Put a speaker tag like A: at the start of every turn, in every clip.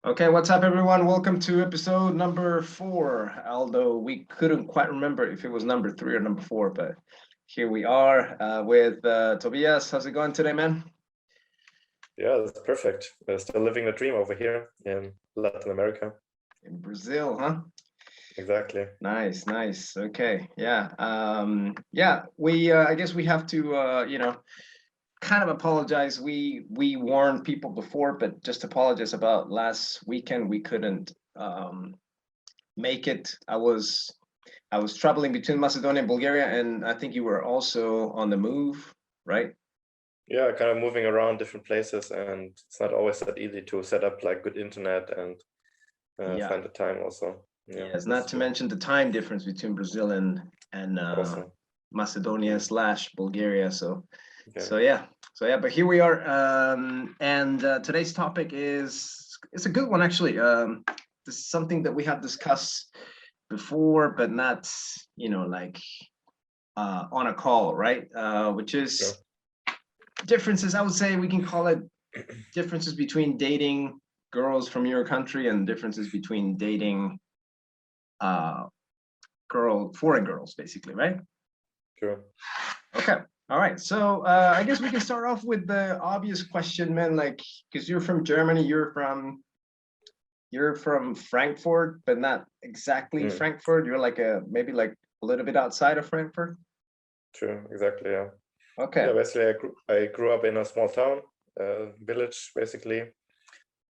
A: Okay, what's up, everyone? Welcome to episode number 4. Although we couldn't quite remember if it was number 3 or number 4, but here we are with Tobias. How's it going today, man?
B: Yeah, that's perfect. Still living the dream over here in Latin America.
A: In Brazil, huh?
B: Exactly.
A: Nice, nice. Okay, yeah. We I guess we have to kind of apologize. We warned people before, but just apologize about last weekend. We couldn't make it. I was traveling between Macedonia and Bulgaria, and I think you were also on the move, right?
B: Yeah, kind of moving around different places, and it's not always that easy to set up like good internet and
A: Yeah.
B: find the time also. Yeah,
A: Yes, not
B: that's
A: to
B: true.
A: mention the time difference between Brazil and
B: Also,
A: Macedonia slash Bulgaria. So
B: yeah.
A: so yeah, so yeah. But here we are, and today's topic is it's a good one actually. This is something that we have discussed before, but not like on a call, right? Which
B: Sure.
A: is differences. I would say we can call it differences between dating girls from your country and differences between dating uh foreign girls, basically, right?
B: Sure.
A: Okay. All right. So I guess we can start off with the obvious question, man. Like, because you're from Germany, you're from Frankfurt, but not exactly
B: Mm,
A: Frankfurt. You're like maybe like a little bit outside of Frankfurt.
B: true. Exactly. Yeah.
A: Okay.
B: Yeah. Basically, I grew up in a small town, village, basically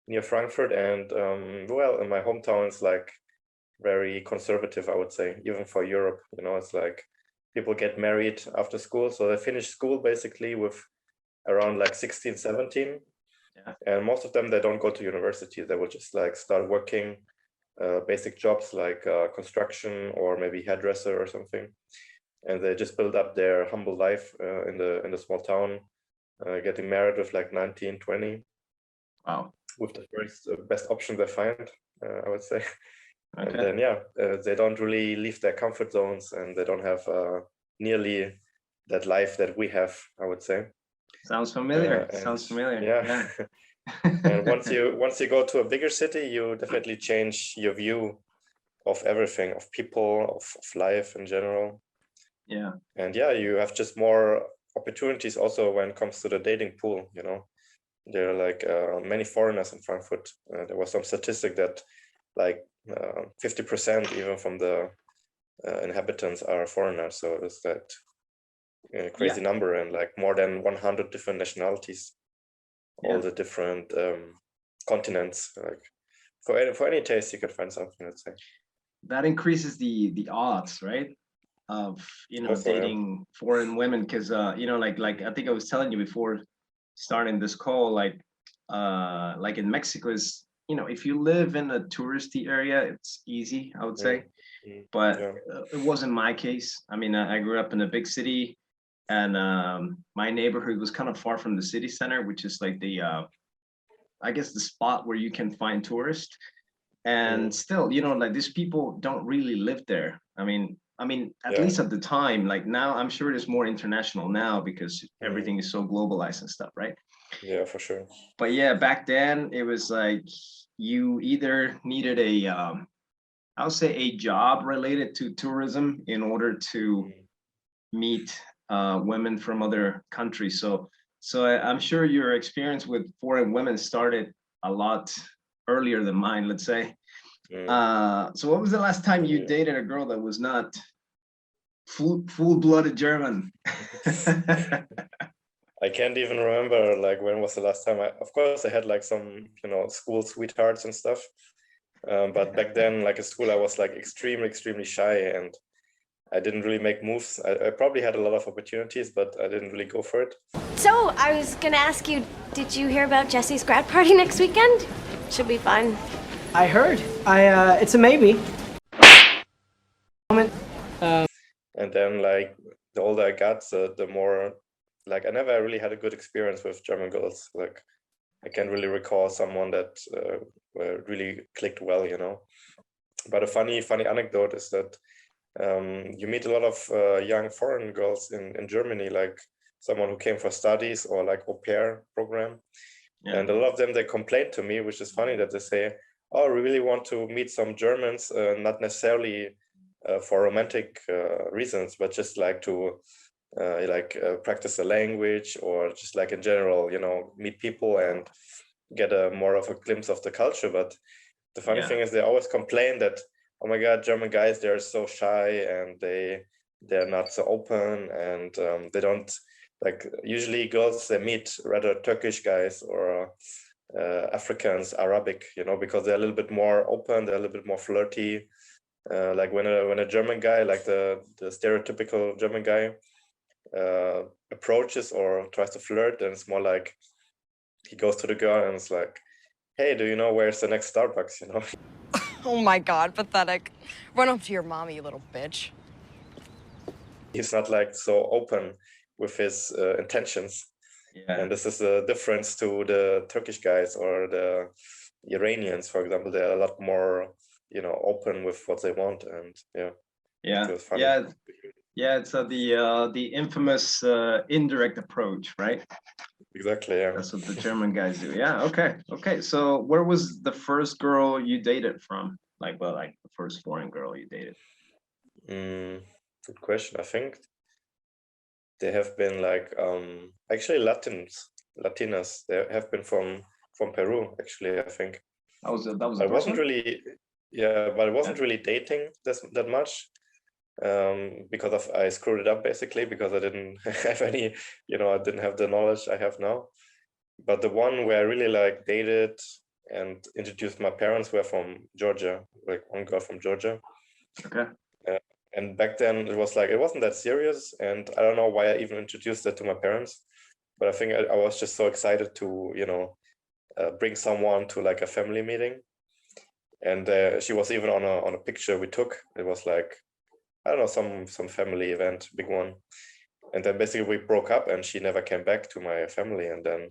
B: near Frankfurt, and well, in my hometown, it's like very conservative, I would say, even for Europe. It's like people get married after school, so they finish school basically with around like 16, 17,
A: Yeah.
B: and most of them, they don't go to university. They will just like start working basic jobs like construction or maybe hairdresser or something, and they just build up their humble life in the small town, getting married with like 19, 20,
A: Wow.
B: with the first best option they find, I would say. And
A: Okay.
B: then they don't really leave their comfort zones, and they don't have nearly that life that we have, I would say.
A: Sounds familiar.
B: And
A: Sounds familiar.
B: yeah,
A: Yeah.
B: and once you go to a bigger city, you definitely change your view of everything, of people, of life in general.
A: Yeah.
B: And yeah, you have just more opportunities also when it comes to the dating pool. There are like many foreigners in Frankfurt. There was some statistic that like 50% even from the inhabitants are foreigners. So it's that
A: Yeah.
B: crazy number, and like more than 100 different nationalities, all
A: Yeah.
B: the different continents. Like for any taste, you could find something, let's say.
A: That increases the odds, right? Of
B: Also, yeah.
A: dating foreign women, because like I think I was telling you before starting this call, like in Mexico is, if you live in a touristy area, it's easy, I would say.
B: Mm, mm,
A: But
B: yeah.
A: it wasn't my case. I mean, I grew up in a big city, and my neighborhood was kind of far from the city center, which is like the I guess the spot where you can find tourists. And
B: Mm,
A: still, like these people don't really live there. I mean, at
B: yeah.
A: least at the time, like now, I'm sure it is more international now because
B: Mm,
A: everything is so globalized and stuff, right?
B: yeah, for sure.
A: But yeah, back then it was like you either needed I'll say a job related to tourism in order to
B: Mm.
A: meet women from other countries. So I'm sure your experience with foreign women started a lot earlier than mine, let's say.
B: Mm.
A: So what was the last time you
B: Yeah.
A: dated a girl that was not full-blooded German?
B: I can't even remember like when was the last time. Of course, I had like some, school sweethearts and stuff. But back then, like in school, I was like extremely, extremely shy, and I didn't really make moves. I probably had a lot of opportunities, but I didn't really go for it.
C: So, I was gonna ask you, did you hear about Jesse's grad party next weekend? Should be fun.
D: I heard. It's a maybe. Moment.
B: And then like the older I got, the more like I never really had a good experience with German girls. Like I can't really recall someone that really clicked well. But a funny anecdote is that you meet a lot of young foreign girls in Germany, like someone who came for studies or like au pair program.
A: Yeah.
B: And a lot of them, they complain to me, which is funny, that they say, oh, we really want to meet some Germans, not necessarily for romantic reasons, but just like to practice the language, or just like in general, meet people and get a more of a glimpse of the culture. But the funny thing is, they always complain that, oh my God, German guys, they're so shy, and they're not so open, and they don't, like, usually girls, they meet rather Turkish guys or Africans, Arabic, because they're a little bit more open, they're a little bit more flirty. Like when a German guy, like the stereotypical German guy, approaches or tries to flirt, then it's more like he goes to the girl and it's like, hey, do you know where's the next Starbucks,
E: Oh my God, pathetic. Run up to your mommy, you little bitch.
B: He's not like so open with his intentions.
A: Yeah.
B: And this is a difference to the Turkish guys or the Iranians, for example. They're a lot more, open with what they want, and
A: Yeah.
B: it was funny.
A: Yeah. It's the infamous indirect approach, right?
B: Exactly. Yeah.
A: That's what the German guys do. Yeah. Okay. So where was the first girl you dated from? Like the first foreign girl you dated?
B: Good question. I think they have been like actually Latinas. They have been from Peru. Actually, I think
A: That was the
B: I
A: first
B: wasn't
A: one?
B: really, but I wasn't really dating that much, because I screwed it up basically, because I didn't have any, I didn't have the knowledge I have now. But the one where I really like dated and introduced my parents were from Georgia, like one girl from Georgia.
A: Okay.
B: And back then it was like, it wasn't that serious, and I don't know why I even introduced that to my parents, but I think I was just so excited to bring someone to like a family meeting. And she was even on a picture we took. It was like, I don't know, some family event, big one. And then basically we broke up, and she never came back to my family. And then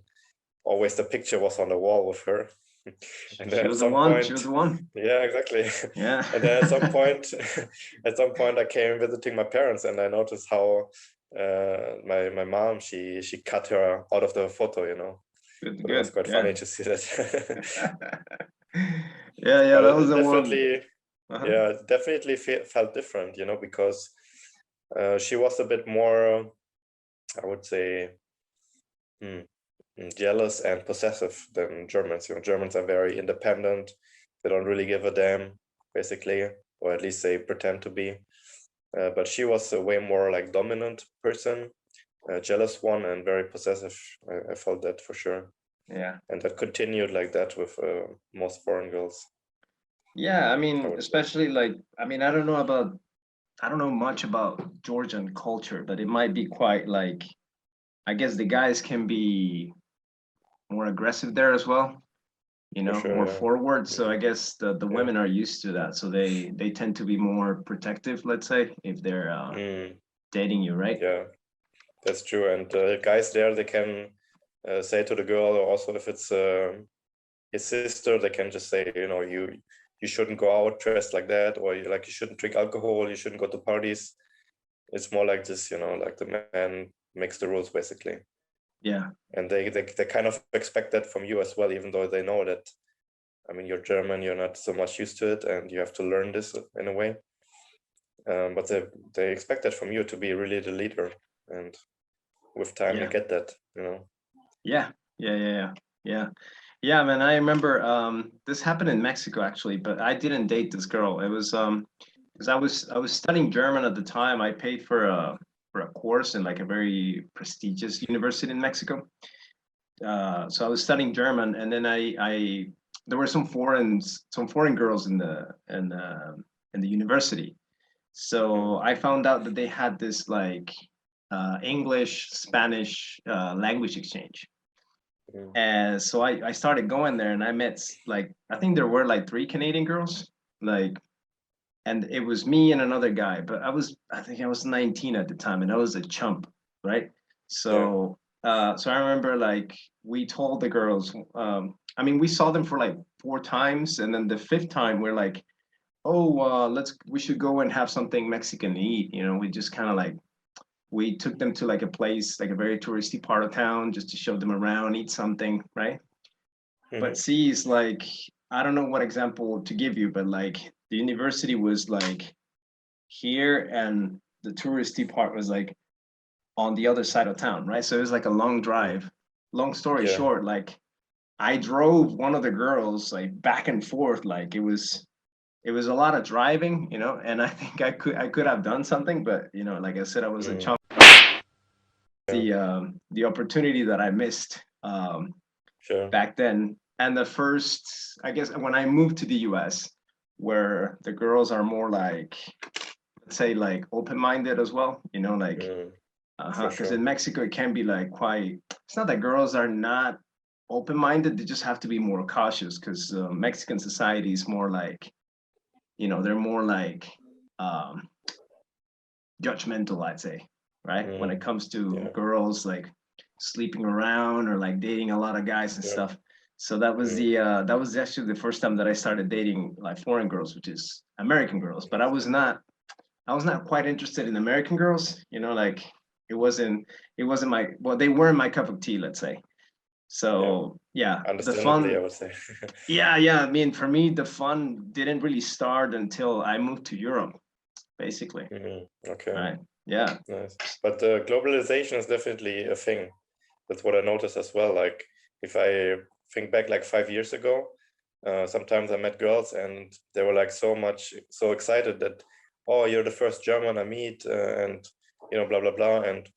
B: always the picture was on the wall with her. And then
A: She was the one. She was the one.
B: Yeah, exactly.
A: Yeah.
B: And then at some point I came visiting my parents, and I noticed how my mom, she cut her out of the photo,
A: Good.
B: But it was quite funny to see that.
A: Yeah.
B: But
A: That was the one.
B: definitely,
A: Uh-huh.
B: definitely felt different, because she was a bit more, I would say, jealous and possessive than Germans. Germans are very independent. They don't really give a damn, basically, or at least they pretend to be. But she was a way more like dominant person, a jealous one, and very possessive. I felt that for sure.
A: Yeah.
B: And that continued like that with most foreign girls.
A: Yeah. I
B: I
A: mean,
B: would say.
A: especially I don't know much about Georgian culture, but it might be quite like, I guess the guys can be more aggressive there as well,
B: For sure,
A: more
B: yeah.
A: forward. So I guess the
B: Yeah.
A: women are used to that. So they tend to be more protective, let's say, if they're dating you, right?
B: Yeah, that's true. And guys there, they can say to the girl, also if it's his sister, they can just say, you shouldn't go out dressed like that, or you shouldn't drink alcohol, you shouldn't go to parties. It's more like this, like the man makes the rules basically.
A: Yeah.
B: And they kind of expect that from you as well, even though they know that, I mean, you're German, you're not so much used to it, and you have to learn this in a way. But they expect that from you, to be really the leader, and with time you get that,
A: Yeah. Yeah, man, I remember this happened in Mexico actually, but I didn't date this girl. It was because I was studying German at the time. I paid for a course in like a very prestigious university in Mexico. So I was studying German, and then I there were some foreign girls in the university. So I found out that they had this like English Spanish language exchange. And so I started going there, and I met like, I think there were like 3 Canadian girls, like, and it was me and another guy, but I think I was 19 at the time, and I was a chump, right? So so I remember like we told the girls, I mean, we saw them for like 4 times, and then the 5th time we're like, oh, we should go and have something Mexican to eat. We just kind of like, we took them to like a place, like a very touristy part of town, just to show them around, eat something, right? but C is like, I don't know what example to give you, but like the university was like here and the touristy part was like on the other side of town, right? So it was like a long drive. Long story
B: Yeah.
A: short, like I drove one of the girls like back and forth, like it was a lot of driving, and I think I could have done something, but like I said, I was a
B: Mm.
A: chunk. The opportunity that I missed
B: Sure.
A: back then, and the first, I guess, when I moved to the U.S., where the girls are more like, let's say, like open-minded as well, like,
B: Mm. For
A: because in
B: sure.
A: Mexico it can be like quite. It's not that girls are not open-minded; they just have to be more cautious because Mexican society is more like, they're more like um, judgmental, I'd say, right? When it
B: Mm.
A: comes to
B: Yeah.
A: girls like sleeping around or like dating a lot of guys and
B: Sure.
A: stuff. So that was actually the first time that I started dating like foreign girls, which is American girls. But I was not quite interested in American girls, like it wasn't my, well, they weren't my cup of tea, let's say.
B: Yeah.
A: So yeah, the
B: Understandably, I
A: fun,
B: would say.
A: yeah, I mean, for me, the fun didn't really start until I moved to Europe, basically.
B: Okay.
A: Right. Yeah.
B: Nice. But globalization is definitely a thing. That's what I noticed as well. Like if I think back like 5 years ago, sometimes I met girls and they were like so excited that, oh, you're the first German I meet, and blah blah blah. And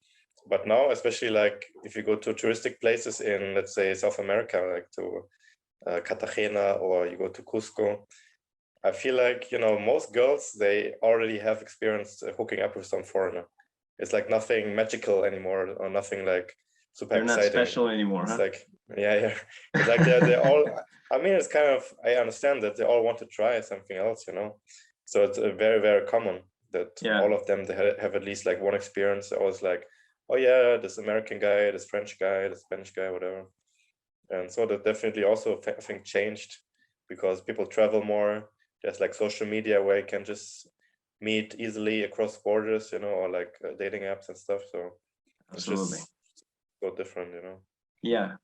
B: but now, especially like if you go to touristic places in, let's say, South America, like to Cartagena, or you go to Cusco, I feel like, most girls, they already have experienced hooking up with some foreigner. It's like nothing magical anymore, or nothing like super
A: They're not
B: exciting.
A: special anymore,
B: It's
A: huh?
B: like, yeah. It's like they're all, I mean, it's kind of, I understand that they all want to try something else, So it's very, very common that
A: Yeah,
B: all of them, they have at least like one experience. I was like, oh yeah, this American guy, this French guy, this Spanish guy, whatever. And so that definitely also, I think, changed because people travel more. There's like social media where you can just meet easily across borders, or like dating apps and stuff. So it's
A: absolutely.
B: just so different,
A: Yeah,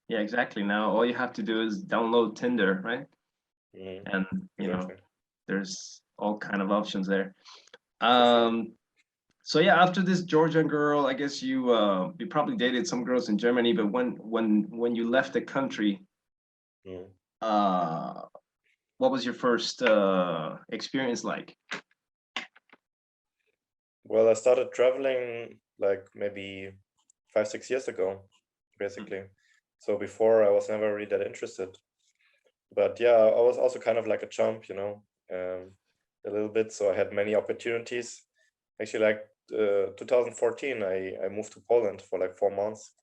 A: exactly. Now all you have to do is download Tinder, right?
B: Mhm.
A: And
B: Exactly,
A: there's all kind of options there.
B: for sure.
A: So yeah, after this Georgian girl, I guess you probably dated some girls in Germany, but when you left the country,
B: Mhm.
A: uh, what was your first experience like?
B: Well, I started traveling like maybe 5, 6 years ago,
A: Mm.
B: basically. So before I was never really that interested. But yeah, I was also kind of like a chump, a little bit. So I had many opportunities. Actually, like 2014, I moved to Poland for like 4 months.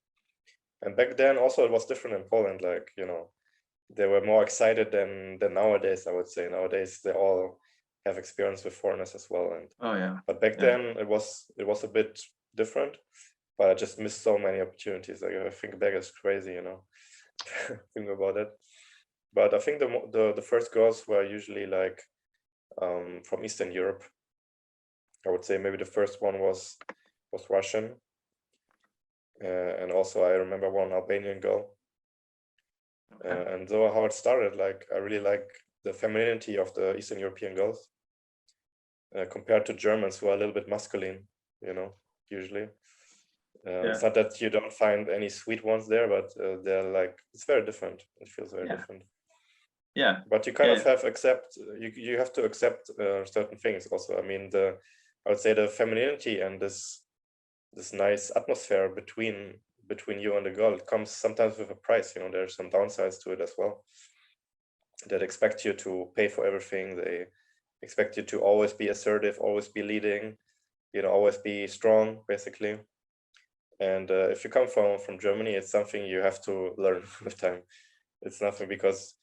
B: And back then also it was different in Poland. Like, they were more excited than nowadays, I would say. Nowadays they all have experience with foreigners as well.
A: Oh yeah,
B: But back
A: yeah,
B: then it was a bit different. But I just missed so many opportunities. Like I think back is crazy, think about it. But I think the first girls were usually like from Eastern Europe. I would say maybe the first one was Russian, and also I remember one Albanian girl.
A: okay.
B: And so how it started, like I really like the femininity of the Eastern European girls compared to Germans who are a little bit masculine, usually.
A: Yeah,
B: It's not that you don't find any sweet ones there, but they're like, it's very different. It feels very
A: yeah,
B: different.
A: yeah,
B: But you kind
A: yeah,
B: of you have to accept certain things also. I mean, I would say the femininity and this nice atmosphere between you and the girl, it comes sometimes with a price. There's some downsides to it as well. That expect you to pay for everything. They expect you to always be assertive, always be leading, always be strong, basically. And if you come from Germany, it's something you have to learn with time. It's nothing because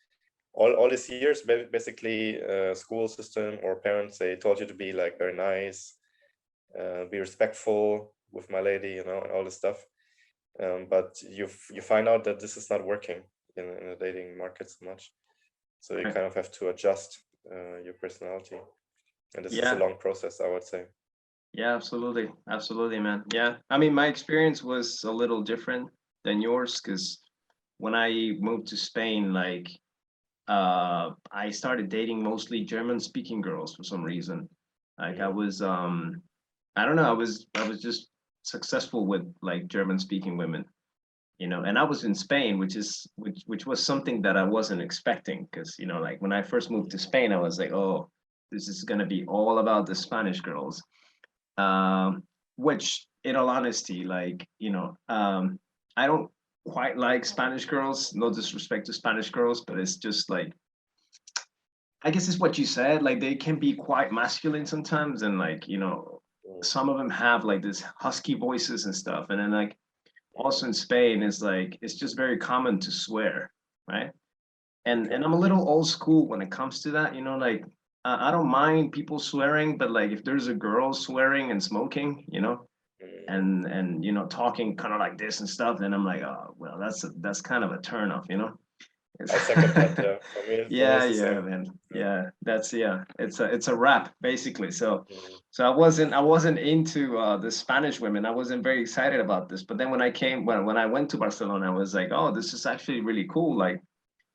B: all these years, basically, school system or parents, they told you to be like very nice, be respectful with my lady, and all this stuff. But you find out that this is not working in the dating market so much. So you
A: right.
B: kind of have to adjust your personality, and this is a
A: Yeah,
B: long process, I would say.
A: yeah, absolutely, man. Yeah, I mean, my experience was a little different than yours because when I moved to Spain, like I started dating mostly German speaking girls for some reason. Like I was I don't know, I was just successful with like German speaking women, and I was in Spain, which was something that I wasn't expecting, because like when I first moved to Spain, I was like, oh, this is gonna be all about the Spanish girls. Which in all honesty, like, I don't quite like Spanish girls, no disrespect to Spanish girls, but it's just like, I guess it's what you said, like they can be quite masculine sometimes, and like, some of them have like this husky voices and stuff. And then like also in Spain, it's like it's just very common to swear, right? And I'm a little old school when it comes to that, like I don't mind people swearing, but like if there's a girl swearing and smoking, and talking kind of like this and stuff, then I'm like, oh well, that's kind of a turn off.
B: I second that. Yeah, for me
A: Yeah,
B: it's the
A: yeah,
B: same.
A: man.
B: Yeah.
A: Yeah, it's a wrap basically. So
B: Mm,
A: so I wasn't into the Spanish women. I wasn't very excited about this. But then when I went to Barcelona, I was like, oh, this is actually really cool. Like,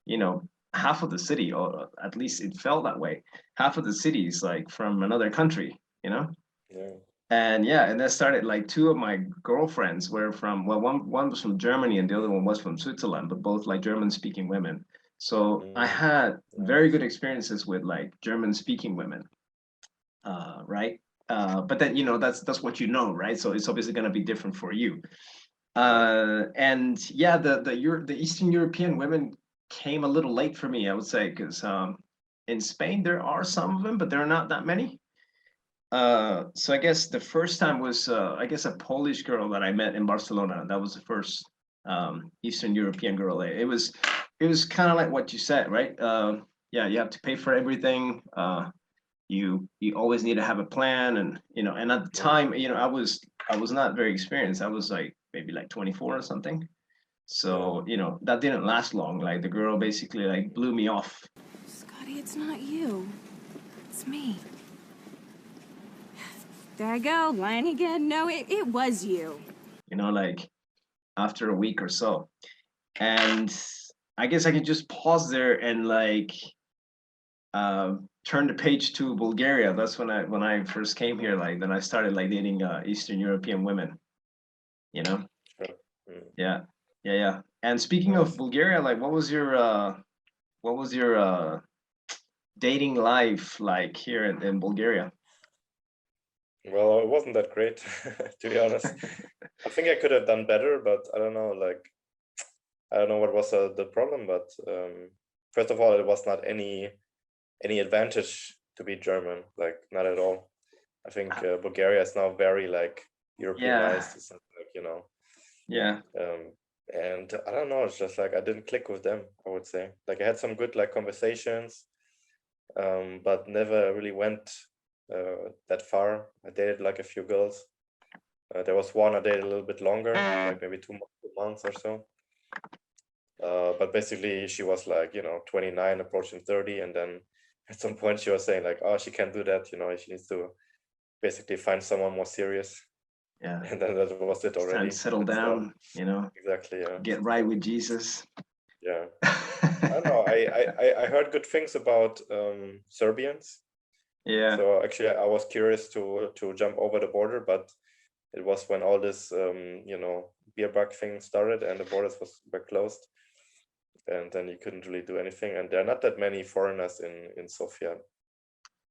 A: you know, half of the city, or at least it felt that way. Half of the city is like from another country.
B: yeah.
A: And yeah, and that started like two of my girlfriends were from, well, one was from Germany and the other one was from Switzerland, but both like German speaking women. So I
B: Mm,
A: had very
B: nice.
A: good experiences with like German speaking women, right? But then that's what right? So it's obviously going to be different for you.
B: Yeah.
A: And yeah, the Eastern European women came a little late for me, I would say, because in Spain there are some of them, but there are not that many. So I guess the first time was I guess a Polish girl that I met in Barcelona. That was the first Eastern European girl. It was kind of like what you said, right? Yeah, you have to pay for everything. You always need to have a plan, and at the
B: Mm,
A: time, I was not very experienced. I was like maybe like 24 or something.
B: yeah.
A: So that didn't last long. Like the girl basically like blew me off.
F: Scotty, it's not you. It's me. There I go, lying again. No, it was you.
A: Like after a week or so. And I guess I could just pause there and like turn the page to Bulgaria. That's when I first came here. Like then I started like dating Eastern European women. You know?
B: Sure. Mm,
A: Yeah, yeah, yeah. And speaking of
B: nice.
A: Bulgaria, like what was your dating life like here in Bulgaria?
B: Well, it wasn't that great, to be honest. I think I could have done better, but I don't know. Like, I don't know what was the problem, but first of all, it was not any advantage to be German, like not at all. I think Bulgaria is now very like
A: Yeah,
B: Europeanized. It's not like,
A: yeah,
B: and I don't know. It's just like I didn't click with them, I would say. Like I had some good like conversations, but never really went that far. I dated like a few girls. There was one I dated a little bit longer, like maybe 2 months or so. But basically, she was like 29, approaching 30, and then at some point she was saying like, "Oh, she can't do that. She needs to basically find someone more serious."
A: yeah.
B: And then that was it
A: It's time to
B: already.
A: settle
B: It's not
A: down,
B: exactly, yeah.
A: get right with Jesus.
B: Yeah. I don't know. I heard good things about Serbians.
A: Yeah,
B: So actually, I was curious to jump over the border, but it was when all this beer bug thing started and the borders were closed, and then you couldn't really do anything. And there are not that many foreigners in Sofia,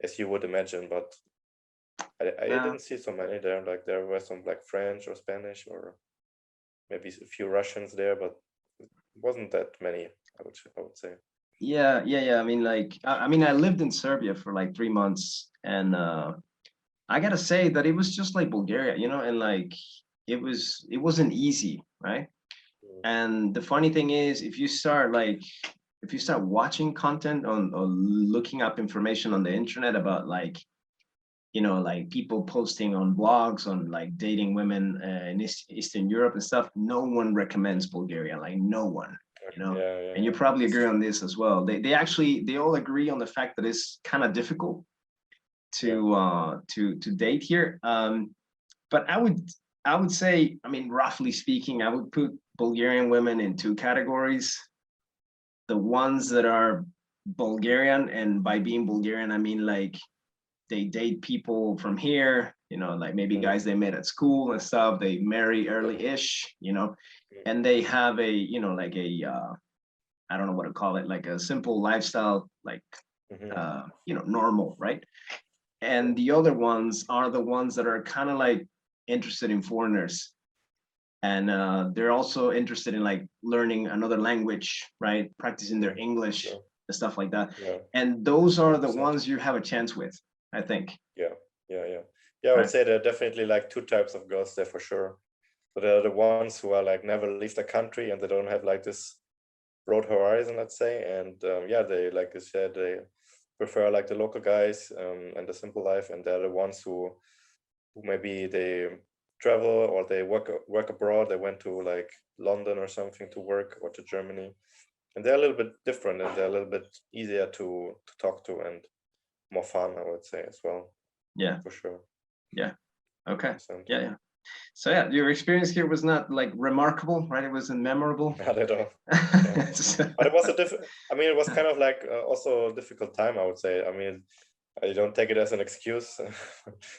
B: as you would imagine, but I
A: yeah.
B: didn't see so many there. Like there were some like French or Spanish or maybe a few Russians there, but it wasn't that many. I would say.
A: Yeah, yeah, yeah. I mean, like, I mean, I lived in Serbia for like 3 months, and I gotta say that it was just like Bulgaria, and like it wasn't easy, right?
B: Mm,
A: And the funny thing is, if you start watching content on or looking up information on the internet about like people posting on blogs on like dating women in Eastern Europe and stuff, no one recommends Bulgaria, like no one,
B: yeah, yeah,
A: and you
B: yeah.
A: probably
B: That's
A: agree
B: true.
A: on this as well. They all agree on the fact that it's kind of difficult
B: Yeah.
A: to date here. But I would say, I mean, roughly speaking, I would put Bulgarian women in two categories. The ones that are Bulgarian, and by being Bulgarian, I mean like they date people from here, you know, like maybe guys they met at school and stuff. They marry early-ish, you know, and they have a, you know, like a, I don't know what to call it, like a simple lifestyle, like, you know, normal, right? And the other ones are the ones that are kind of like interested in foreigners. And they're also interested in like learning another language, right? Practicing their English and stuff like that.
B: Yeah.
A: And those are the
B: 100%.
A: ones you have a chance with, I think.
B: Yeah. I would say there are definitely like two types of girls there for sure. So there are the ones who are like never leave the country and they don't have like this broad horizon, let's say. And yeah, they, like you said, they prefer like the local guys and the simple life. And they're the ones who maybe they travel or they work abroad. They went to like London or something to work, or to Germany. And they're a little bit different, and they're a little bit easier to talk to and more fun, I would say, as well.
A: Yeah.
B: For sure.
A: Yeah. Okay.
B: 100%.
A: Yeah. So yeah, your experience here was not like remarkable, right? It wasn't memorable.
B: Not at all. Yeah. But it was I mean, it was kind of like also a difficult time, I would say. I mean, I don't take it as an excuse.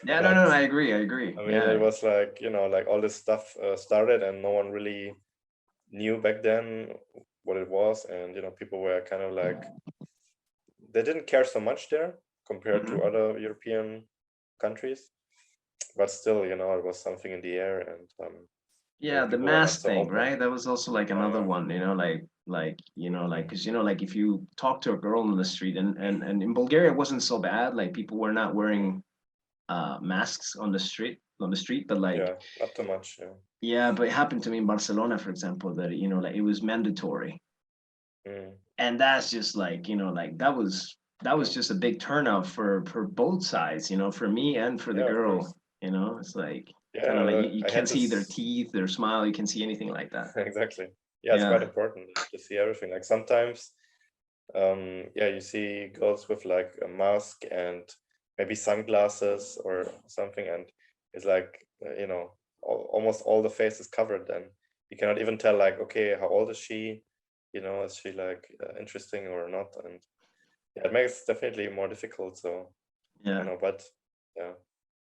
A: Yeah,
B: but,
A: no, I agree.
B: I mean, it was like, you know, like all this stuff started and no one really knew back then what it was. And, you know, people were kind of like, they didn't care so much there compared to other European countries. But still, you know, it was something in the air. And
A: yeah, the
B: people were not
A: mask
B: so
A: thing,
B: open.
A: right? That was also like another one, you know, like you know, like because you know, like if you talk to a girl on the street, and in Bulgaria it wasn't so bad, like people were not wearing masks on the street, but like
B: Yeah, not too much. Yeah.
A: yeah, but it happened to me in Barcelona, for example, that you know, like it was mandatory. And that's just like, you know, like that was just a big turnout for both sides, you know, for me and for the
B: Yeah, of
A: girl.
B: course.
A: You know, it's like
B: Yeah,
A: kind of like you
B: I
A: can't
B: had
A: see their
B: this
A: teeth, their smile, you can see anything like that.
B: exactly. Yeah, it's
A: Yeah.
B: quite important to see everything. Like sometimes, yeah, you see girls with like a mask and maybe sunglasses or something, and it's like you know, almost all the face is covered. Then you cannot even tell like, okay, how old is she? You know, is she like interesting or not? And yeah, it makes it definitely more difficult. So I
A: Yeah.
B: know, but yeah.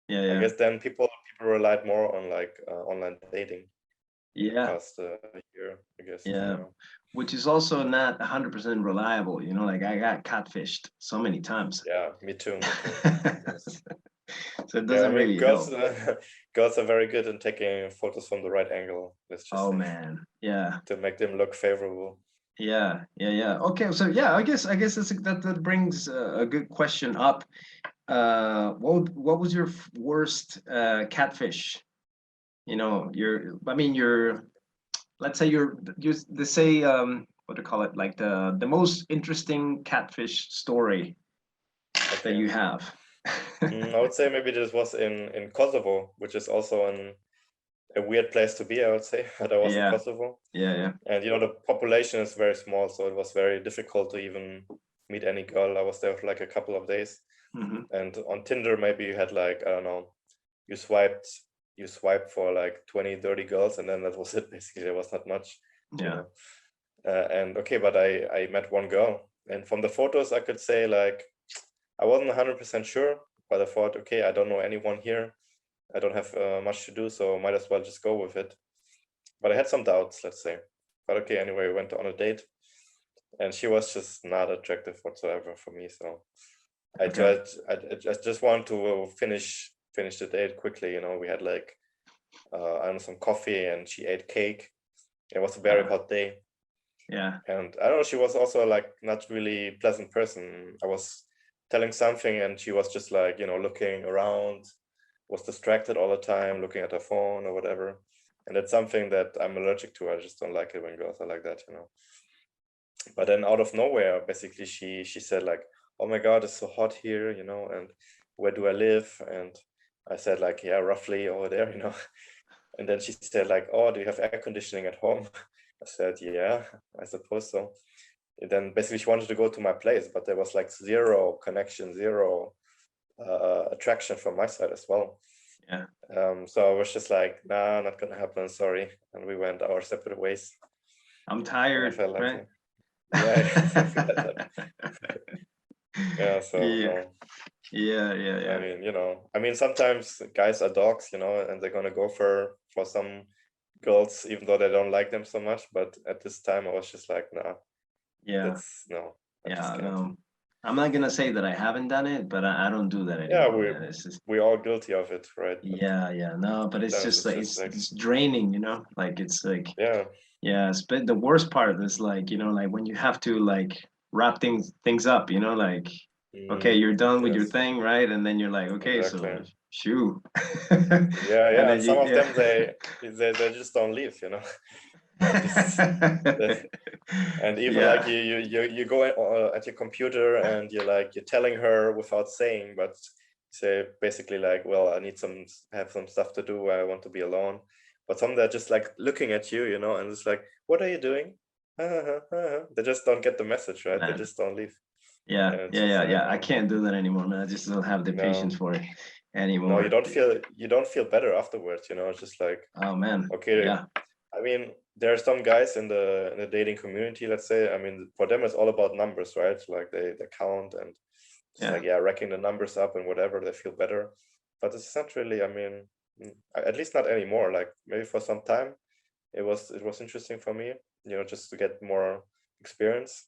A: Yeah.
B: I guess then people relied more on like online dating in the
A: Yeah.
B: past year, I guess.
A: Yeah. Which is also not 100% reliable, you know, like I got catfished so many times.
B: Yeah, me too. Yes.
A: So it
B: Yeah, I
A: doesn't
B: mean,
A: really
B: girls,
A: help.
B: girls are very good in taking photos from the right angle. Let's just
A: Oh
B: say
A: man. Yeah.
B: to make them look favorable.
A: Yeah. Okay, so yeah, I guess that brings a good question up. What was your worst catfish? You know, let's say they say what to call it, like the most interesting catfish story that you have.
B: I would say maybe this was in Kosovo, which is also a weird place to be, I would say. But I was in
A: Yeah.
B: Kosovo.
A: Yeah.
B: And you know, the population is very small, so it was very difficult to even meet any girl. I was there for like a couple of days. And on Tinder, maybe you had like, I don't know, you swiped for like 20, 30 girls, and then that was it. Basically, there was not much.
A: Yeah.
B: You know? And okay, but I met one girl, and from the photos, I could say like, I wasn't 100% sure, but I thought, okay, I don't know anyone here. I don't have much to do, so might as well just go with it. But I had some doubts, let's say. But okay, anyway, we went on a date, and she was just not attractive whatsoever for me. So I just wanted to finish the date quickly. You know, we had like I don't know, some coffee, and she ate cake. It was a very hot day.
A: Yeah.
B: And I don't know, she was also like not really pleasant person. I was telling something, and she was just like, you know, looking around, was distracted all the time, looking at her phone or whatever. And that's something that I'm allergic to. I just don't like it when girls are like that, you know. But then out of nowhere, basically she said like, oh my God, it's so hot here, you know, and where do I live? And I said like, yeah, roughly over there, you know. And then she said like, oh, do you have air conditioning at home? I said, yeah, I suppose so. And then basically she wanted to go to my place, but there was like zero connection, zero attraction from my side as well.
A: Yeah.
B: So I was just like, nah, not gonna happen, sorry. And we went our separate ways.
A: I'm
B: And I
A: tired,
B: felt like,
A: right?
B: yeah, something like that. Yeah, so
A: Yeah,
B: no.
A: yeah, yeah,
B: I
A: yeah.
B: mean, I mean, sometimes guys are dogs, and they're gonna go for some girls, even though they don't like them so much. But at this time, I was just like, nah,
A: Yeah,
B: that's no, I just
A: yeah,
B: can't.
A: no. I'm not gonna say that I haven't done it, but I don't do that
B: Yeah,
A: anymore, man. It's just,
B: we all guilty of it, right? But
A: yeah, yeah, no, but it's
B: sometimes
A: just
B: it's
A: like
B: just like,
A: it's draining, Like it's like,
B: yeah,
A: yeah, but the worst part is like, like when you have to like wrap things up, like, okay,
B: mm,
A: you're done with your
B: yes,
A: thing, right? And then you're like, okay, so
B: exactly.
A: shoo.
B: Yeah,
A: And
B: yeah,
A: then
B: and some of
A: yeah.
B: them they just don't leave, They just and even like
A: Yeah,
B: you go at your computer and you're telling her without saying, but say basically like, well, I need have some stuff to do, I want to be alone. But some they're just like looking at you, and it's like, what are you doing? They just don't get the message, right? They
A: man.
B: just don't leave.
A: Yeah,
B: And it's
A: yeah,
B: just
A: yeah,
B: like,
A: yeah. I
B: no,
A: can't do that anymore, man. I just don't have the patience
B: no,
A: for it
B: no,
A: anymore.
B: you don't feel better afterwards, It's just like,
A: Oh man.
B: okay,
A: Yeah.
B: I mean, there are some guys in the dating community, let's say. I mean, for them, it's all about numbers, right? Like they count and it's
A: Yeah.
B: like, yeah, racking the numbers up and whatever, they feel better. But it's not really, I mean, at least not anymore. Like maybe for some time, it was interesting for me, just to get more experience.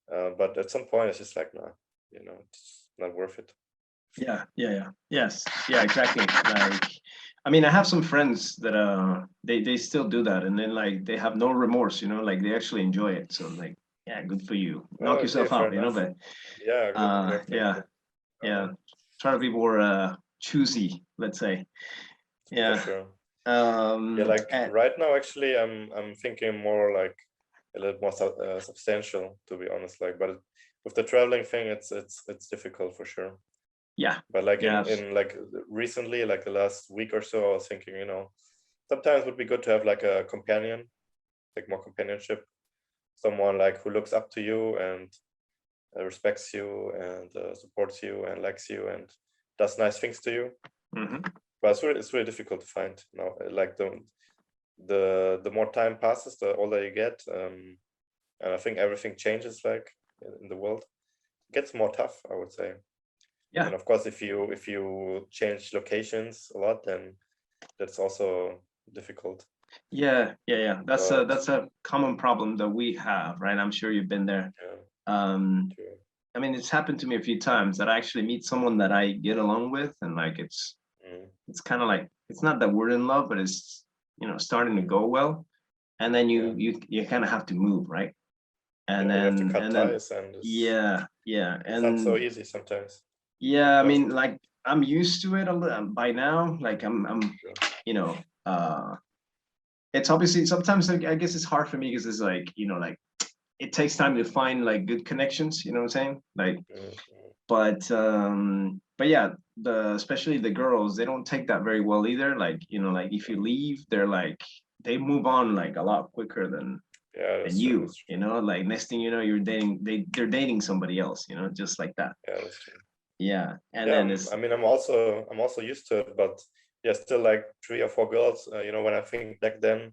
B: But at some point, it's just like, nah, it's not worth it.
A: Yeah, yeah, yeah. Yes. Yeah, exactly. Like, I mean, I have some friends that they still do that, and then like they have no remorse, like they actually enjoy it. So like, yeah, good for you.
B: Oh,
A: Knock
B: okay,
A: yourself
B: fair
A: out,
B: enough.
A: but
B: Yeah, good work then.
A: yeah, yeah. Try to be more choosy, let's say.
B: For
A: Yeah.
B: sure. Yeah, like
A: And
B: right now, actually, I'm thinking more like a little more substantial, to be honest. Like, but with the traveling thing, it's difficult for sure.
A: yeah,
B: But like
A: yeah,
B: in like recently, like the last week or so, I was thinking, sometimes it would be good to have like a companion, like more companionship, someone like who looks up to you and respects you and supports you and likes you and does nice things to you.
A: hmm
B: But it's really difficult to find now. Like the more time passes, the older you get, and I think everything changes like in the world. It gets more tough, I would say.
A: yeah.
B: And of course, if you change locations a lot, then that's also difficult.
A: Yeah, yeah, yeah.
B: But
A: That's a common problem that we have, right? I'm sure you've been there.
B: yeah,
A: Um,
B: true.
A: I mean, it's happened to me a few times that I actually meet someone that I get along with, and like
B: Mm,
A: it's kind of like it's not that we're in love, but it's starting to go well, and then
B: yeah,
A: you kind of have to move, right? And
B: yeah. You have to
A: then
B: cut
A: and then
B: ties, and
A: yeah, yeah,
B: it's not so
A: and
B: easy sometimes.
A: yeah. I
B: No,
A: mean, like I'm used to it a little by now. Like I'm
B: true.
A: you know it's obviously sometimes like, I guess it's hard for me because it's like like it takes time to find like good connections, you know what I'm saying? Like,
B: Mm,
A: but yeah, especially the girls, they don't take that very well either. Like, like if you
B: mm.
A: leave, they move on like a lot quicker
B: Yeah,
A: than
B: that's true.
A: you,
B: That's true.
A: like next thing you know, they're dating somebody else, just like that.
B: Yeah, that's true.
A: Yeah. And
B: Yeah,
A: then it's
B: I mean, I'm also used to it, but yeah, still like 3 or 4 girls. When I think back then,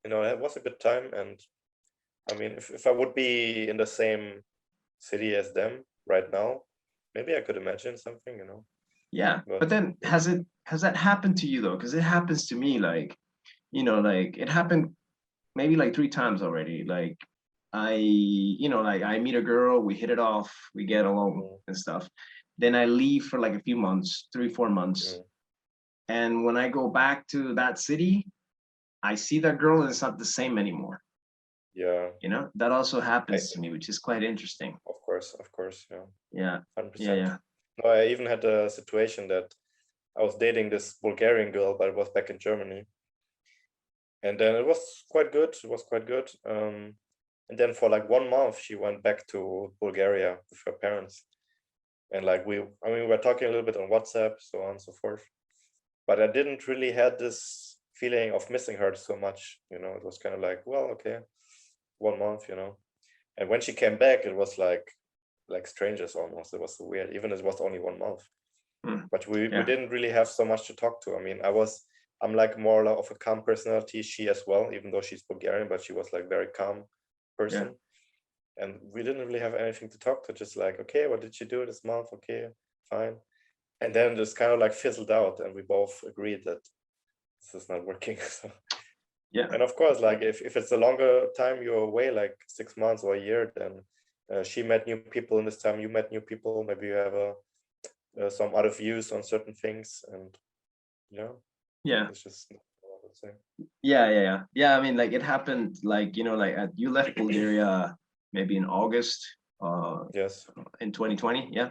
B: it was a good time, and I mean, if I would be in the same city as them right now, maybe I could imagine something.
A: yeah. But
B: But
A: then has that happened to you though? Because it happens to me like, like it happened maybe like 3 times already. Like like I meet a girl, we hit it off, we get along
B: mm,
A: and stuff. Then I leave for like a few months, 3, 4 months.
B: mm,
A: And when I go back to that city, I see that girl and it's not the same anymore.
B: yeah,
A: That also
B: I,
A: happens to me, which is quite interesting.
B: of course, yeah,
A: Yeah. Yeah.
B: 100%.
A: Yeah.
B: No, I even had a situation that I was dating this Bulgarian girl, but it was back in Germany, and then it was quite good. It was quite good. And then for like 1 month, she went back to Bulgaria with her parents, and like we were talking a little bit on WhatsApp, so on and so forth. But I didn't really had this feeling of missing her so much. It was kind of like, well, okay, 1 month. And when she came back, it was like strangers almost. It was so weird, even if it was only 1 month. but we
A: Yeah.
B: didn't really have so much to talk to. I mean, I'm like more of a calm personality. She as well, even though she's Bulgarian, but she was like very calm person. And we didn't really have anything to talk to. Just like, okay, what did you do this month? Okay, fine. And then just kind of like fizzled out, and we both agreed that this is not working. So,
A: Yeah.
B: and of course, like if it's a longer time you're away, like 6 months or a year, then she met new people in this time. You met new people. Maybe you have some other views on certain things, and
A: Yeah.
B: it's just what I would say.
A: Yeah. I mean, like it happened, like, like you left Bulgaria maybe in August,
B: Yes.
A: in 2020. Yeah.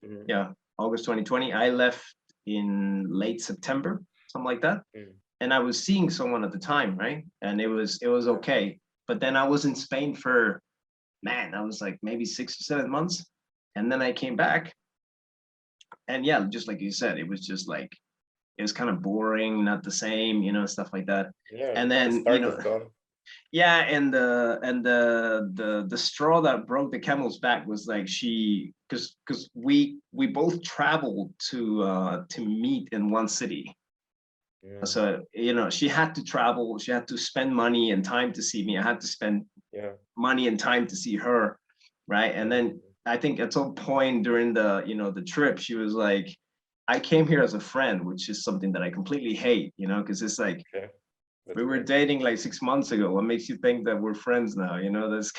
B: Mhm.
A: Yeah. August 2020. I left in late September, something like that.
B: Mm.
A: And I was seeing someone at the time, right? And it was okay. But then I was in Spain for, man, I was like maybe 6 or 7 months. And then I came back. And yeah, just like you said, it was just like, it was kind of boring, not the same, stuff like that.
B: Yeah.
A: And
B: The
A: then,
B: spark is gone.
A: yeah, and the straw that broke the camel's back was like because we both traveled to meet in one city.
B: Mm.
A: So she had to travel, she had to spend money and time to see me. I had to spend
B: Yeah.
A: money and time to see her, right? And then I think at some point during the trip, she was like, I came here as a friend, which is something that I completely hate, because it's like,
B: Okay. That's
A: we were
B: great.
A: dating like 6 months ago. What makes you think that we're friends now? That's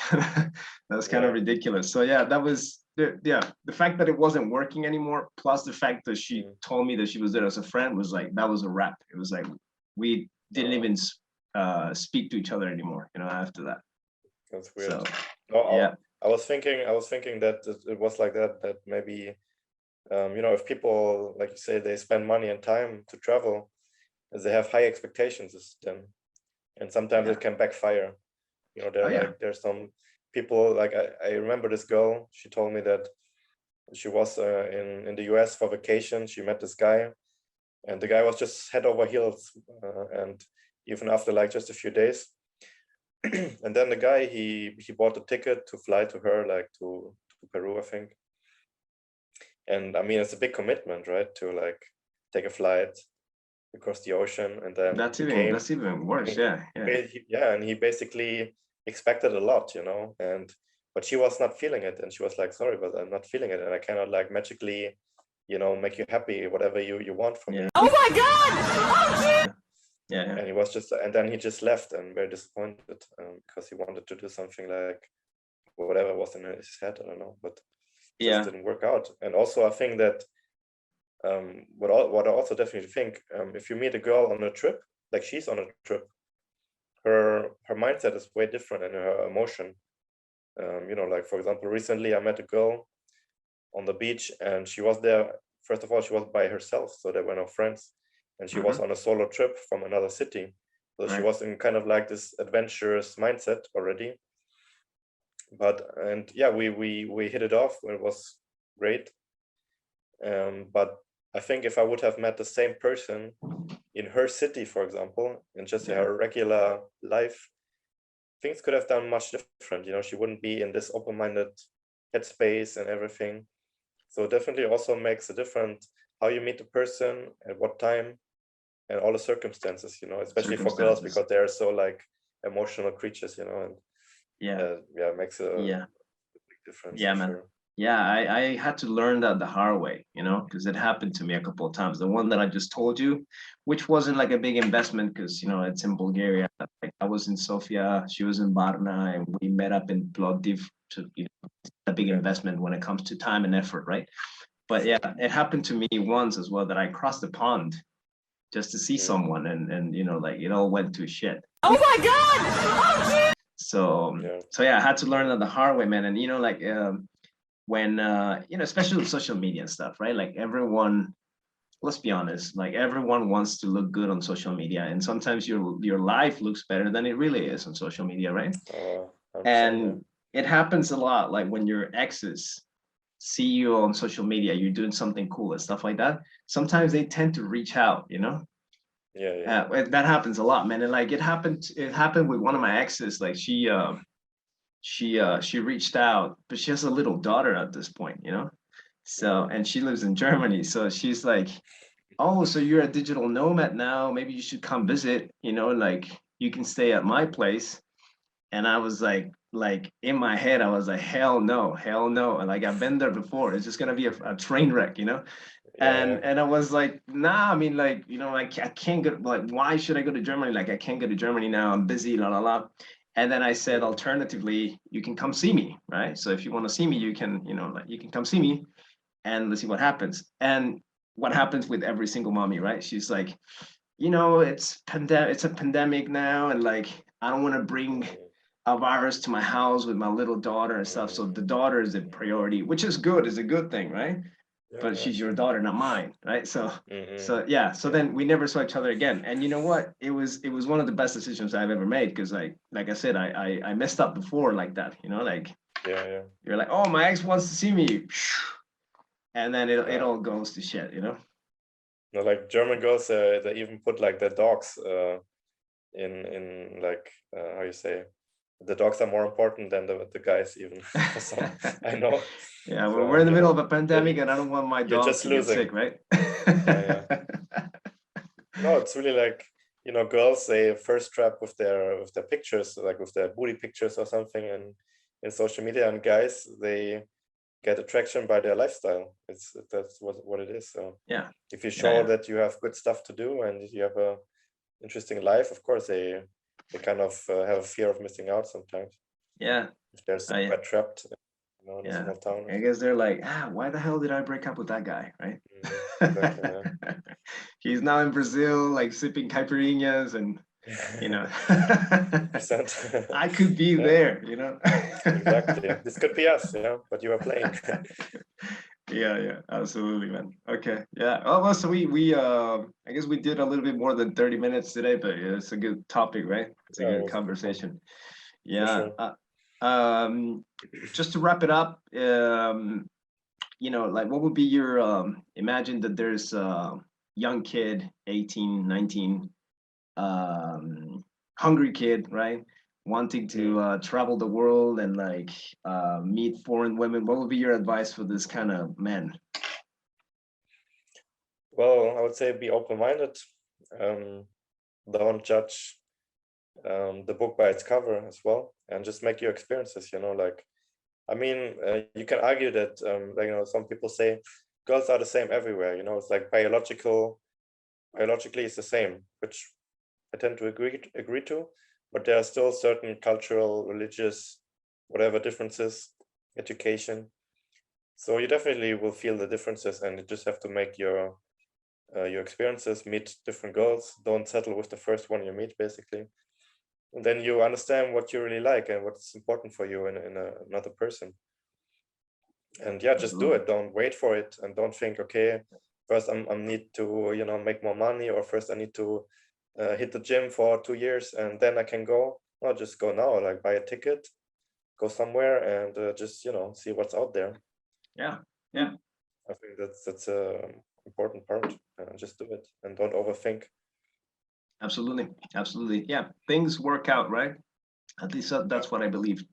A: kind of
B: Yeah.
A: ridiculous. So yeah, that was the fact that it wasn't working anymore, plus the fact that she told me that she was there as a friend, was like, that was a wrap. It was like we didn't even speak to each other anymore, after that.
B: That's weird.
A: So
B: No,
A: yeah.
B: I was thinking that it was like that maybe if people, like you say, they spend money and time to travel, they have high expectations then, and sometimes
A: Yeah.
B: it can backfire.
A: Oh, yeah.
B: There's some people, like I remember this girl. She told me that she was in the US for vacation. She met this guy, and the guy was just head over heels, and even after like just a few days. And then the guy, he bought a ticket to fly to her, like to Peru, I think. And I mean, it's a big commitment, right? To like take a flight across the ocean, and then
A: That's
B: he
A: even
B: came.
A: that's even worse. Yeah.
B: And he basically expected a lot, but she was not feeling it, and she was like, sorry, but I'm not feeling it, and I cannot like magically, make you happy, whatever you want from me.
E: Oh my God!
A: Yeah.
B: And he was just, and then he just left, and very disappointed, because he wanted to do something like whatever was in his head, I don't know, but it just didn't work out. And also I think that what I also definitely think, if you meet a girl on a trip, like she's on a trip, her mindset is way different, and her emotion. Like for example, recently I met a girl on the beach, and she was there. First of all, she was by herself, so there were no friends, and she was on a solo trip from another city. So she was in kind of like this adventurous mindset already. And yeah, we hit it off. It was great. But I think if I would have met the same person in her city, for example, in just her regular life, things could have done much different. She wouldn't be in this open-minded headspace and everything. So definitely also makes a difference how you meet the person, at what time, and all the circumstances, especially for girls, because they are so like emotional creatures, and it makes a big difference.
A: Yeah, man.
B: Sure.
A: Yeah, I had to learn that the hard way, because it happened to me a couple of times. The one that I just told you, which wasn't like a big investment, because it's in Bulgaria. Like I was in Sofia, she was in Varna, and we met up in Plovdiv. To a big investment when it comes to time and effort, right? But yeah, it happened to me once as well, that I crossed the pond just to see someone, and like it all went to shit.
E: Oh my God! Oh,
A: so yeah, I had to learn that the hard way, man. And like when especially with social media and stuff, right? Like everyone, let's be honest, like everyone wants to look good on social media, and sometimes your life looks better than it really is on social media, right? And it happens a lot, like when your exes see you on social media, you're doing something cool and stuff like that. Sometimes they tend to reach out, that happens a lot, man. And like it happened with one of my exes. Like she reached out, but she has a little daughter at this point, So, and she lives in Germany. So she's like, oh, so you're a digital nomad now. Maybe you should come visit, like you can stay at my place. And I was like in my head, I was like, hell no, hell no. And like I've been there before. It's just gonna be a train wreck,
B: Yeah,
A: And I was like, nah, I mean, like, I can't go, like, why should I go to Germany? Like, I can't go to Germany now. I'm busy, la la la. And then I said, alternatively, you can come see me, right? So if you want to see me, you can, like you can come see me and let's see what happens. And what happens with every single mommy, right? She's like, it's a pandemic now, and like I don't want to bring a virus to my house with my little daughter and stuff. So the daughter is a priority, which is good, is a good thing, right? But
B: yeah,
A: she's your
B: sure.
A: daughter, not mine, right? So
B: Mm-hmm.
A: so yeah, so then we never saw each other again. And you know what? It was one of the best decisions I've ever made because like I said, I messed up before like that, like
B: Yeah, yeah,
A: you're like, oh, my ex wants to see me, and then it
B: yeah.
A: all goes to shit.
B: No, like German girls, they even put like their dogs in like how you say, the dogs are more important than the guys even for some I know.
A: Yeah, well, we're
B: So
A: in the middle of a pandemic, and I don't want my
B: you're
A: dog
B: just
A: to get
B: losing.
A: sick, right?
B: Yeah, yeah. No, it's really like, girls, they first trap with their pictures, like with their booty pictures or something, and in social media, and guys, they get attraction by their lifestyle. That's what it is. So
A: Yeah,
B: if you
A: yeah,
B: show
A: yeah,
B: that you have good stuff to do and you have a interesting life, of course they kind of have a fear of missing out sometimes
A: yeah.
B: if they're
A: I
B: somewhere trapped, in a
A: Yeah,
B: small town.
A: I guess they're like, why the hell did I break up with that guy, right?
B: Exactly.
A: He's now in Brazil, like sipping caipirinhas, and you
B: Yeah.
A: know,
B: 100%.
A: I could be
B: Yeah,
A: there.
B: exactly. This could be us, but you are playing.
A: Yeah, absolutely, man. Okay, yeah. Oh, well, so we I guess we did a little bit more than 30 minutes today, but yeah, it's a good topic, right? It's a
B: Yeah, it
A: good
B: was good fun
A: conversation.
B: for
A: Yeah.
B: sure.
A: Just to wrap it up, like what would be your imagine that there's a young kid, 18, 19, hungry kid, right? Wanting
B: Mm.
A: to travel the world and like meet foreign women. What would be your advice for this kind of men?
B: Well, I would say be open-minded. Um, don't judge the book by its cover as well, and just make your experiences. Like, I mean, you can argue that, like, some people say girls are the same everywhere. It's like biologically it's the same, which I tend to agree to, but there are still certain cultural, religious, whatever differences, education. So you definitely will feel the differences, and you just have to make your experiences, meet different girls. Don't settle with the first one you meet, basically. And then you understand what you really like and what's important for you in another person. And yeah, just do
A: Absolutely.
B: it. Don't wait for it, and don't think, okay, first I need to make more money, or first I need to hit the gym for 2 years and then I can go. No, just go now. Like, buy a ticket, go somewhere, and just see what's out there.
A: Yeah, yeah,
B: I think that's a important part. Just do it and don't overthink.
A: absolutely. Yeah, things work out, right? At least that's what I believe.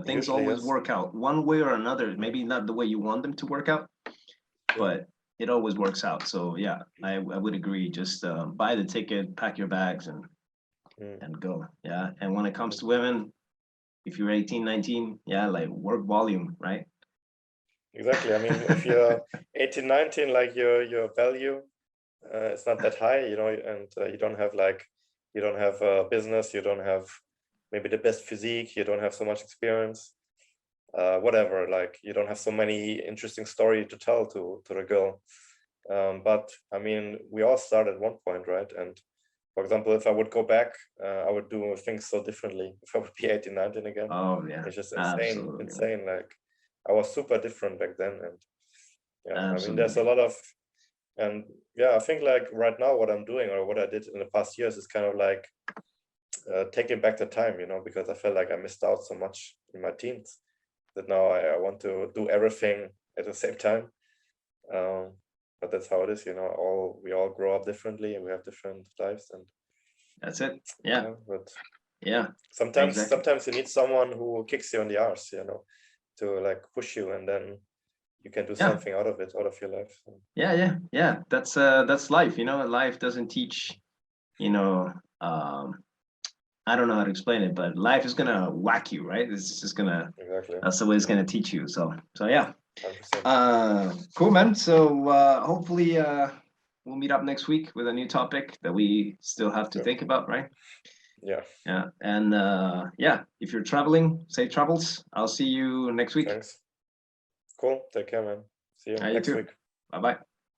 A: Things
B: Usually,
A: always
B: yes.
A: work out one way or another.
B: Mm.
A: Maybe not the way you want them to work out,
B: Yeah.
A: but it always works out. So yeah, I would agree. Just buy the ticket, pack your bags,
B: Mm.
A: and go. Yeah, and when it comes to women, if you're 18, 19, yeah, like work volume, right?
B: Exactly. I mean, if you're 18, 19, like your value, it's not that high, and you don't have a business, you don't have maybe the best physique, you don't have so much experience, whatever. Like, you don't have so many interesting story to tell to the girl. But I mean, we all start at one point, right? And for example, if I would go back, I would do things so differently. If I would be 18, 19 again,
A: Oh yeah,
B: it's just
A: absolutely, man.
B: insane. Like, I was super different back then, and yeah, I mean, there's a
A: Absolutely.
B: lot of, and yeah, I think like right now what I'm doing or what I did in the past years is kind of like taking back the time, because I felt like I missed out so much in my teens that now I want to do everything at the same time. Um, but that's how it is, we all grow up differently and we have different lives, and
A: That's it. Yeah,
B: but
A: yeah,
B: sometimes
A: exactly.
B: sometimes you need someone who kicks you on the arse, to like push you, and then you can do
A: Yeah.
B: something out of it, out of your life. So,
A: Yeah. That's life. Life doesn't teach. I don't know how to explain it, but life is gonna whack you, right? It's just gonna.
B: exactly.
A: That's the way it's gonna teach you. So yeah.
B: 100%.
A: Cool, man. So hopefully we'll meet up next week with a new topic that we still have to
B: Sure.
A: think about, right?
B: Yeah.
A: Yeah. And yeah, if you're traveling, safe travels. I'll see you next week.
B: Thanks. Cool. Take care, man. See you
A: You
B: next
A: too.
B: week.
A: Bye bye.